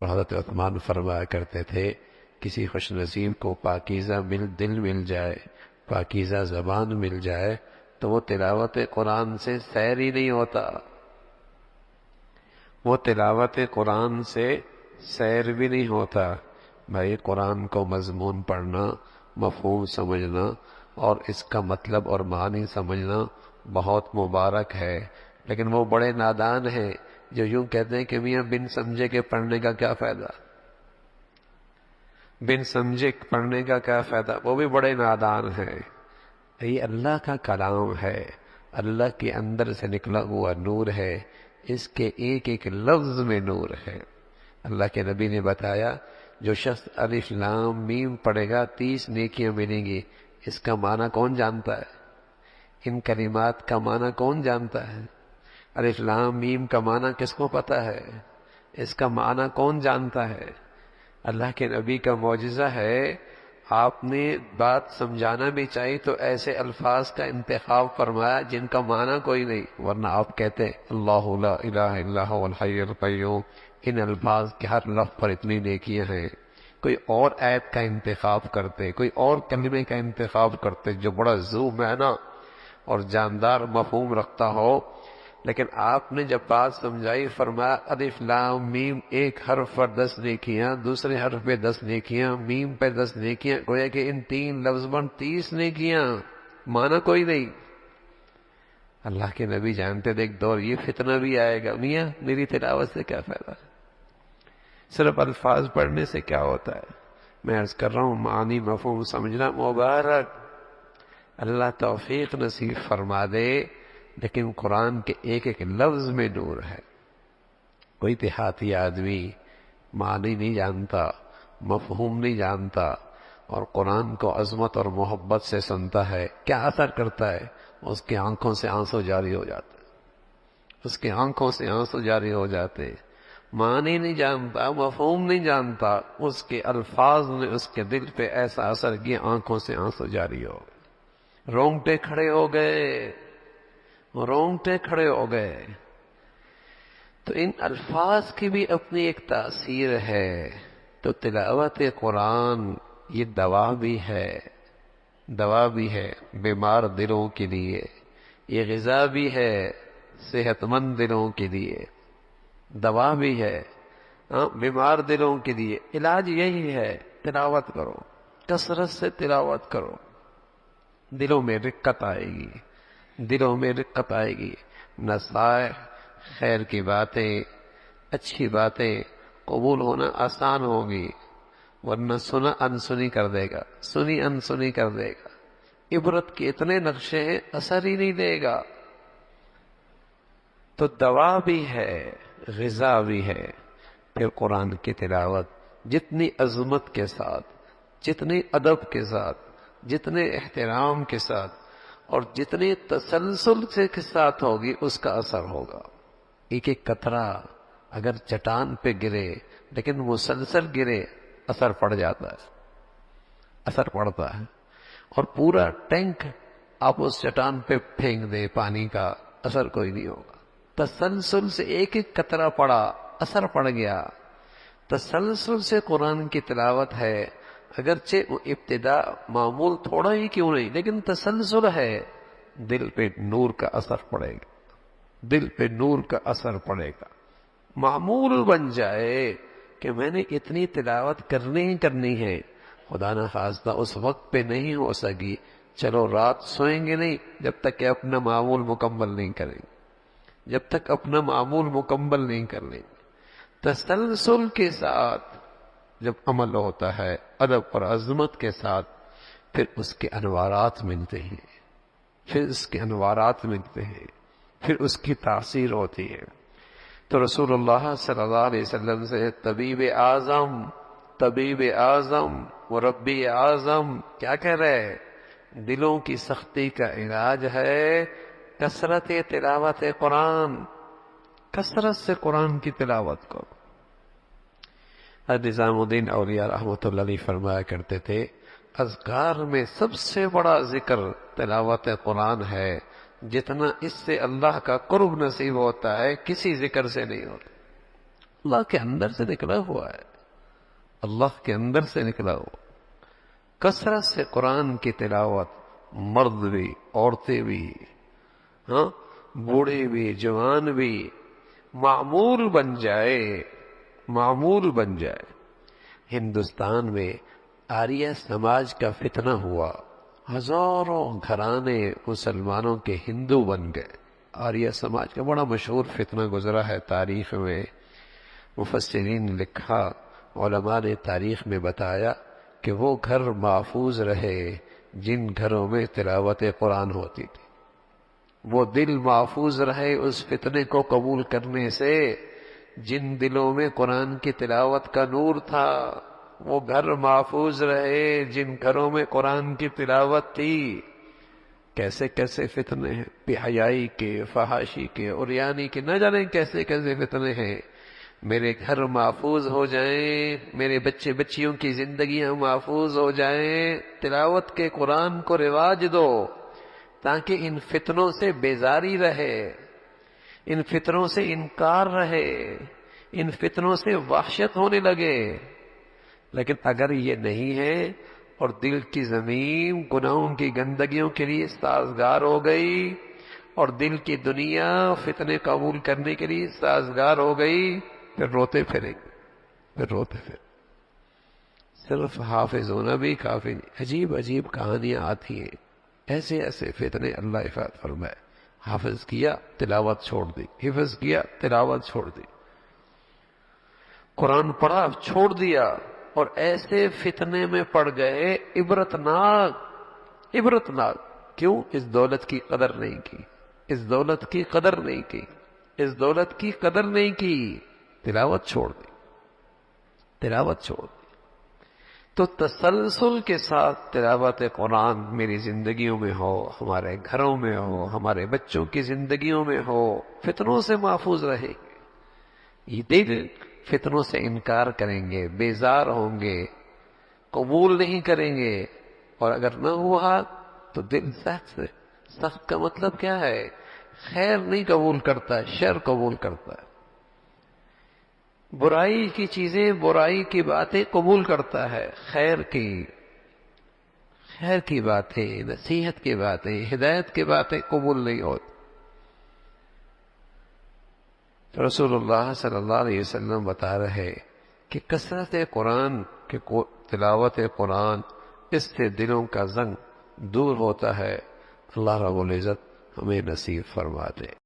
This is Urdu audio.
اور حضرت عثمان فرمایا کرتے تھے کسی خوش نصیب کو پاکیزہ دل مل جائے، پاکیزہ زبان مل جائے تو وہ تلاوت قرآن سے سیر ہی نہیں ہوتا، وہ تلاوت قرآن سے سیر بھی نہیں ہوتا۔ بھائی قرآن کو مضمون پڑھنا، مفہوم سمجھنا اور اس کا مطلب اور معنی سمجھنا بہت مبارک ہے، لیکن وہ بڑے نادان ہیں جو یوں کہتے ہیں کہ میاں بن سمجھے کے پڑھنے کا کیا فائدہ، بن سمجھے پڑھنے کا کیا فائدہ، وہ بھی بڑے نادان ہیں۔ یہ اللہ کا کلام ہے، اللہ کے اندر سے نکلا ہوا نور ہے، اس کے ایک ایک لفظ میں نور ہے۔ اللہ کے نبی نے بتایا جو شخص الف لام میم پڑھے گا 30 نیکیاں ملیں گی۔ اس کا معنی کون جانتا ہے؟ ان کلمات کا معنی کون جانتا ہے؟ الف لام میم کا معنی کس کو پتا ہے؟ اس کا معنی کون جانتا ہے؟ اللہ کے نبی کا معجزہ ہے۔ آپ نے بات سمجھانا بھی چاہیے تو ایسے الفاظ کا انتخاب فرمایا جن کا معنی کوئی نہیں، ورنہ آپ کہتے اللہ لا الہ الا هو الحی القیوم، ان الفاظ کے ہر لفظ پر اتنی نیکیاں ہیں۔ کوئی اور آیت کا انتخاب کرتے، کوئی اور کلمے کا انتخاب کرتے جو بڑا ذو معنی اور جاندار مفہوم رکھتا ہو، لیکن آپ نے جب بات سمجھائی فرمایا الف لام میم، ایک حرف پر 10 نیکیاں، دوسرے حرف پہ 10 نیکیاں، میم پہ 10 نیکیاں، گویا کہ ان 3 لفظ پر 30 نیکیاں، معنی کوئی نہیں۔ اللہ کے نبی جانتے تھے ایک دور یہ فتنہ بھی آئے گا، میاں میری تلاوت سے کیا فائدہ، صرف الفاظ پڑھنے سے کیا ہوتا ہے؟ میں عرض کر رہا ہوں معنی مفہوم سمجھنا مبارک، اللہ توفیق نصیب فرما دے، لیکن قرآن کے ایک ایک لفظ میں نور ہے۔ کوئی دیہاتی آدمی معنی نہیں جانتا، مفہوم نہیں جانتا اور قرآن کو عظمت اور محبت سے سنتا ہے، کیا اثر کرتا ہے؟ اس کی آنکھوں سے آنسو جاری ہو جاتے، اس کی آنکھوں سے آنسو جاری ہو جاتے۔ معنی نہیں جانتا، مفہوم نہیں جانتا، اس کے الفاظ نے اس کے دل پہ ایسا اثر کیا آنکھوں سے آنسو جاری ہو گئے، رونگٹے کھڑے ہو گئے، رونگٹے کھڑے ہو گئے۔ تو ان الفاظ کی بھی اپنی ایک تاثیر ہے۔ تو تلاوت قرآن یہ دوا بھی ہے، دوا بھی ہے بیمار دلوں کے لیے، یہ غذا بھی ہے صحت مند دلوں کے لیے، دوا بھی ہے بیمار دلوں کے لیے۔ علاج یہی ہے تلاوت کرو، کثرت سے تلاوت کرو، دلوں میں رقت آئے گی، دلوں میں رقت آئے گی، نصائح خیر کی باتیں اچھی باتیں قبول ہونا آسان ہوگی، ورنہ سنا انسنی کر دے گا، سنی انسنی کر دے گا، عبرت کے اتنے نقشے ہیں اثر ہی نہیں دے گا۔ تو دوا بھی ہے غذا بھی ہے۔ پھر قرآن کی تلاوت جتنی عظمت کے ساتھ، جتنے ادب کے ساتھ، جتنے احترام کے ساتھ اور جتنے تسلسل سے کے ساتھ ہوگی اس کا اثر ہوگا۔ ایک ایک قطرہ اگر چٹان پہ گرے لیکن مسلسل گرے اثر پڑ جاتا ہے، اثر پڑتا ہے۔ اور پورا ٹینک آپ اس چٹان پہ پھینک دے پانی کا، اثر کوئی نہیں ہوگا۔ تسلسل سے ایک ایک قطرہ پڑا، اثر پڑ گیا۔ تسلسل سے قرآن کی تلاوت ہے، اگرچہ وہ ابتدا معمول تھوڑا ہی کیوں نہیں لیکن تسلسل ہے، دل پہ نور کا اثر پڑے گا، دل پہ نور کا اثر پڑے گا۔ معمول بن جائے کہ میں نے اتنی تلاوت کرنی ہی کرنی ہے، خدا نہ خواستہ اس وقت پہ نہیں ہو سکی، چلو رات سوئیں گے نہیں جب تک کہ اپنا معمول مکمل نہیں کریں گے، جب تک اپنا معمول مکمل نہیں کر لیں گے۔ تسلسل کے ساتھ جب عمل ہوتا ہے ادب اور عظمت کے ساتھ، پھر اس کے انوارات ملتے ہیں، پھر اس کے انوارات ملتے ہیں، پھر اس کی تاثیر ہوتی ہے۔ تو رسول اللہ صلی اللہ علیہ وسلم سے طبیب اعظم مربی اعظم کیا کہہ رہے؟ دلوں کی سختی کا علاج ہے کثرت تلاوت قرآن، کثرت سے قرآن کی تلاوت کرو۔ نظام الدین اولیاء رحمۃ اللہ علیہ فرمایا کرتے تھے اذکار میں سب سے بڑا ذکر تلاوت قرآن ہے، جتنا اس سے اللہ کا قرب نصیب ہوتا ہے کسی ذکر سے نہیں ہوتا۔ اللہ کے اندر سے نکلا ہوا ہے، اللہ کے اندر سے نکلا ہوا۔ کثرت سے قرآن کی تلاوت، مرد بھی، عورتیں بھی، ہاں، بوڑھے بھی، جوان بھی، معمول بن جائے، معمول بن جائے۔ ہندوستان میں آریہ سماج کا فتنہ ہوا، ہزاروں گھرانے مسلمانوں کے ہندو بن گئے۔ آریہ سماج کا بڑا مشہور فتنہ گزرا ہے تاریخ میں، مفسرین نے لکھا، علماء نے تاریخ میں بتایا کہ وہ گھر محفوظ رہے جن گھروں میں تلاوت قرآن ہوتی تھی، وہ دل محفوظ رہے اس فتنے کو قبول کرنے سے جن دلوں میں قرآن کی تلاوت کا نور تھا، وہ گھر محفوظ رہے جن گھروں میں قرآن کی تلاوت تھی۔ کیسے کیسے فتنے ہیں، بے حیائی کے، فحاشی کے، عریانی کے، نہ جانے کیسے کیسے فتنے ہیں۔ میرے گھر محفوظ ہو جائیں، میرے بچے بچیوں کی زندگیاں محفوظ ہو جائیں، تلاوت کے قرآن کو رواج دو تاکہ ان فتنوں سے بیزاری رہے، ان فتنوں سے انکار رہے، ان فتنوں سے وحشت ہونے لگے۔ لیکن اگر یہ نہیں ہے اور دل کی زمین گناہوں کی گندگیوں کے لیے سازگار ہو گئی اور دل کی دنیا فتنے قبول کرنے کے لیے سازگار ہو گئی، پھر روتے پھریں گے، پھر روتے پھر۔ صرف حافظ ہونا بھی کافی نہیں، عجیب عجیب کہانیاں آتی ہیں، ایسے ایسے فتنے اللہ حفاظت فرمائے۔ حافظ کیا تلاوت چھوڑ دی، حفظ کیا تلاوت چھوڑ دی، قرآن پڑھا چھوڑ دیا، اور ایسے فتنے میں پڑ گئے عبرتناک، عبرتناک۔ کیوں؟ اس دولت کی قدر نہیں کی، اس دولت کی قدر نہیں کی، اس دولت کی قدر نہیں کی، تلاوت چھوڑ دی، تلاوت چھوڑ دی۔ تو تسلسل کے ساتھ تلاوت قرآن میری زندگیوں میں ہو، ہمارے گھروں میں ہو، ہمارے بچوں کی زندگیوں میں ہو، فتنوں سے محفوظ رہے گے۔ یہ دل فتنوں سے انکار کریں گے، بیزار ہوں گے، قبول نہیں کریں گے، اور اگر نہ ہوا تو دل سخت ہے۔ سخت کا مطلب کیا ہے؟ خیر نہیں قبول کرتا، شر قبول کرتا ہے، برائی کی چیزیں، برائی کی باتیں قبول کرتا ہے، خیر کی باتیں، نصیحت کی باتیں، ہدایت کی باتیں قبول نہیں ہوتی۔ رسول اللہ صلی اللہ علیہ وسلم بتا رہے کہ کثرت قرآن کے تلاوت قرآن، اس سے دلوں کا زنگ دور ہوتا ہے۔ اللہ رب العزت ہمیں نصیب فرما دے۔